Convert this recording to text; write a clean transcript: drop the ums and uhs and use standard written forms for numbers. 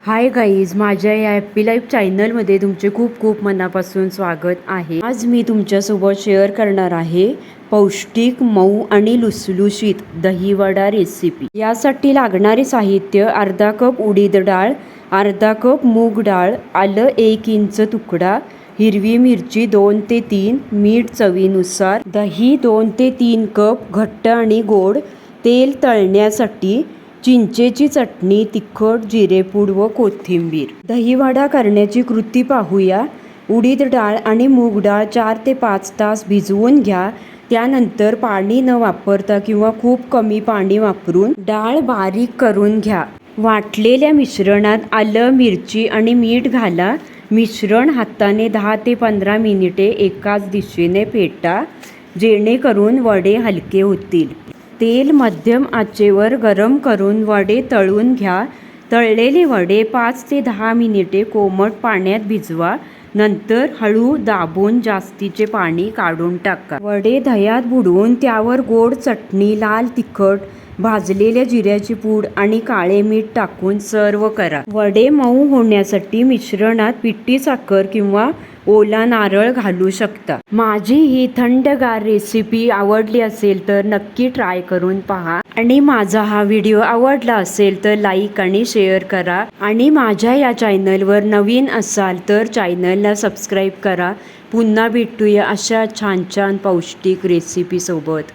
Hi guys, माझ्या या happy life चॅनलमध्ये तुमचे खूप खूप मनापासून स्वागत आहे। आज मी तुमच्यासोबत शेअर करणार आहे पौष्टिक, मऊ आणि लुसलुशीत दहीवडा रेसिपी। यासाठी लागणारे साहित्य: अर्धा कप उडीद डाळ, अर्धा कप मूग डाळ, आलं 1 इंच तुकडा, हिरवी मिरची 2 ते 3, मीठ चवीनुसार, दही 2 ते 3 कप घट्ट आणि गोड, तेल तळण्यासाठी, चिंचेची चटणी, तिखट, जिरेपूड व कोथिंबीर। दहीवडा करण्याची कृती पाहूया। उडीद डाळ आणि मूग डाळ 4 ते 5 तास भिजवून घ्या। त्यानंतर पाणी न वापरता किंवा खूप कमी पाणी वापरून डाळ बारीक करून घ्या। वाटलेल्या मिश्रणात आलं, मिरची आणि मीठ घाला। मिश्रण हाताने 10 ते 15 मिनिटे एकाच दिशेने फेटा, जेणेकरून वडे हलके होतील। तेल मध्यम आचेवर गरम करून वडे तळून घ्या। तळलेले वडे 5 ते 10 मिनिटे कोमट पाण्यात भिजवा, नंतर हळू दाबून जास्तीचे पाणी काढून टाका। वडे दह्यात बुडवून त्यावर गोड चटणी, लाल तिखट, भाजलेल्या जिऱ्याची पूड आणि काळे मीठ टाकून सर्व करा। वडे मऊ होण्यासाठी मिश्रणात पिठी साखर किंवा ओला नारळ घालू शकता। माझी ही थंडगार रेसिपी आवडली असेल तर नक्की ट्राय करून पहा आणि माझा हा व्हिडिओ आवडला असेल तर लाईक आणि शेअर करा आणि माझ्या या चॅनलवर नवीन असाल तर चॅनलला सबस्क्राईब करा। पुन्हा भेटूया अशा छान छान पौष्टिक रेसिपी सोबत।